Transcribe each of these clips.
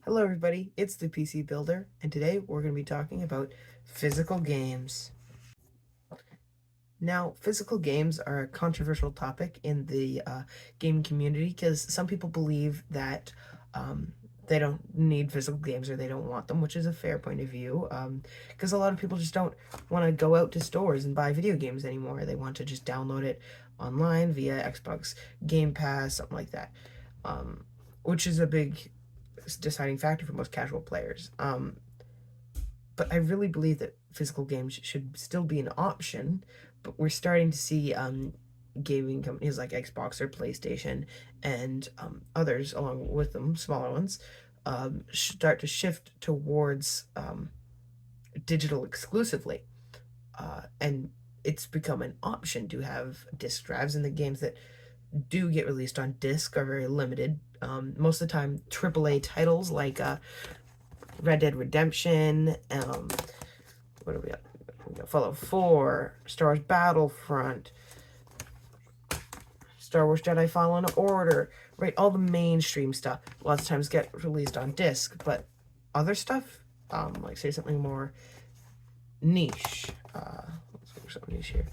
Hello everybody, it's the PC Builder, and today we're going to be talking about physical games. Now, physical games are a controversial topic in the gaming community because some people believe that they don't need physical games or they don't want them, which is a fair point of view, because a lot of people just don't want to go out to stores and buy video games anymore. They want to just download it online via Xbox Game Pass, something like that, which is a big deciding factor for most casual players. But I really believe that physical games should still be an option. But we're starting to see gaming companies like Xbox or PlayStation and others, along with them, smaller ones, start to shift towards digital exclusively. And it's become an option to have disc drives, and the games that do get released on disc are very limited. Most of the time, AAA titles like Red Dead Redemption, what are we at? Fallout 4, Star Wars Battlefront, Star Wars Jedi Fallen Order, right? All the mainstream stuff lots of times get released on disc, but other stuff, like say something more niche, let's look for something niche here,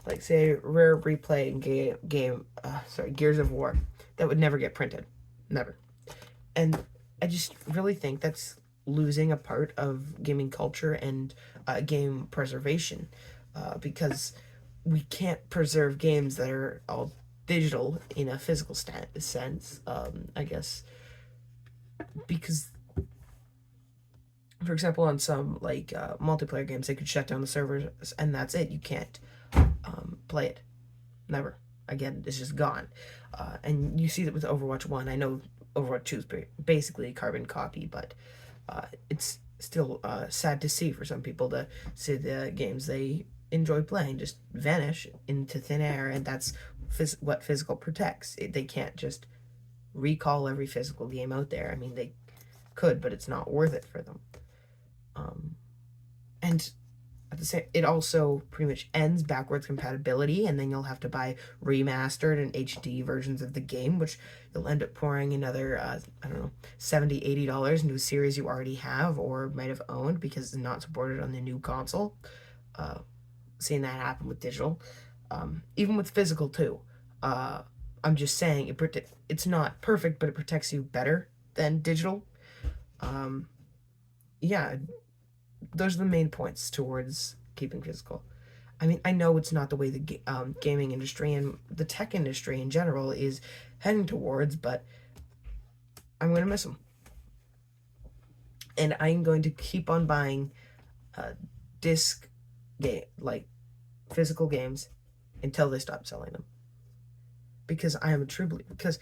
like say Rare Replay and Gears of War, that would never get printed, never. And I just really think that's losing a part of gaming culture and game preservation, because we can't preserve games that are all digital in a physical sense, I guess, because, for example, on some like multiplayer games, they could shut down the servers and that's it. You can't play it. Never. Again, it's just gone. And you see that with Overwatch 1. I know Overwatch 2 is basically a carbon copy, but it's still sad to see for some people to see the games they enjoy playing just vanish into thin air, and that's what physical protects. They can't just recall every physical game out there. I mean, they could, but it's not worth it for them. And at the same, it also pretty much ends backwards compatibility, and then you'll have to buy remastered and HD versions of the game, which you'll end up pouring another I don't know, $70-$80 into a series you already have or might have owned because it's not supported on the new console. Seeing that happen with digital, even with physical too. I'm just saying it's not perfect, but it protects you better than digital. Yeah, those are the main points towards keeping physical. I mean, I know it's not the way the gaming industry and the tech industry in general is heading towards, but I'm going to miss them. And I'm going to keep on buying disc game, like physical games, until they stop selling them. Because I am a true believer. Because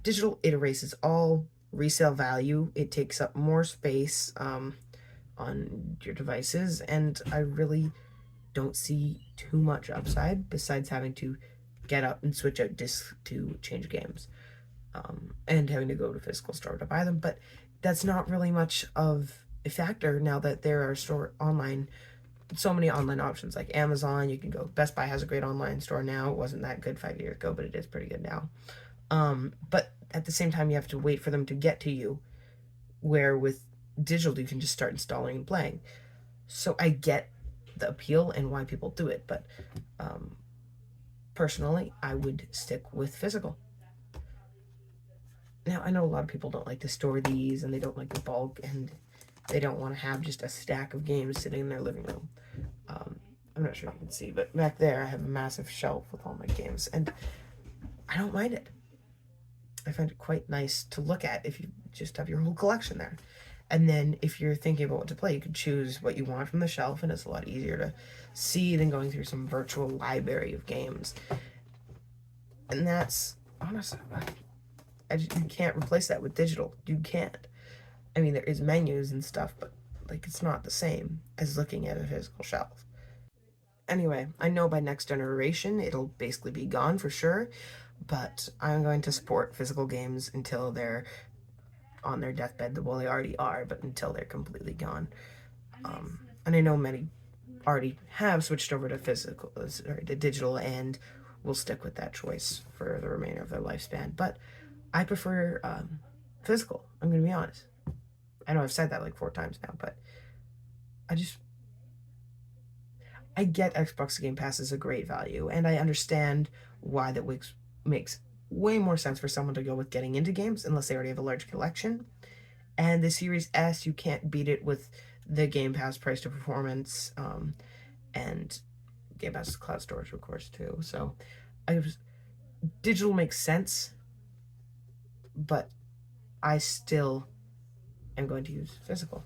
digital, it erases all resale value. It takes up more space on your devices, and I really don't see too much upside besides having to get up and switch out discs to change games, and having to go to a physical store to buy them. But that's not really much of a factor now that there are so many online options like Amazon. You can go. Best Buy has a great online store now. It wasn't that good 5 years ago, but it is pretty good now. But at the same time, you have to wait for them to get to you, where with digital you can just start installing and playing. So I get the appeal and why people do it, but personally I would stick with physical. Now, I know a lot of people don't like to store these, and they don't like the bulk, and they don't want to have just a stack of games sitting in their living room. I'm not sure if you can see, but back there I have a massive shelf with all my games, and I don't mind it. I find it quite nice to look at if you just have your whole collection there. And then if you're thinking about what to play, you can choose what you want from the shelf, and it's a lot easier to see than going through some virtual library of games. And that's, honestly, you can't replace that with digital. You can't. I mean, there is menus and stuff, but like it's not the same as looking at a physical shelf. Anyway, I know by next generation it'll basically be gone for sure, but I'm going to support physical games until they're on their deathbed. Well, they already are, but until they're completely gone. And I know many already have switched over to digital, and will stick with that choice for the remainder of their lifespan. But I prefer physical. I'm going to be honest. I know I've said that like 4 times now, but I just I get Xbox Game Pass is a great value, and I understand why that makes way more sense for someone to go with getting into games unless they already have a large collection. And the Series S, you can't beat it with the Game Pass price to performance, and Game Pass cloud storage, of course, too. So, digital makes sense, but I still am going to use physical,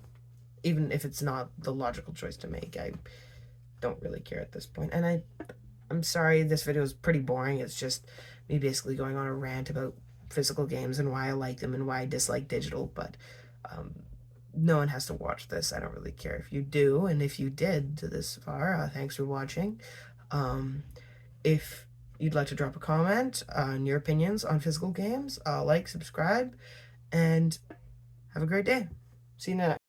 even if it's not the logical choice to make. I don't really care at this point. And I'm sorry, this video is pretty boring. It's just me basically going on a rant about physical games and why I like them and why I dislike digital, but no one has to watch this. I don't really care if you do, and if you did to this far, thanks for watching. If you'd like to drop a comment on your opinions on physical games, like, subscribe, and have a great day. See you next.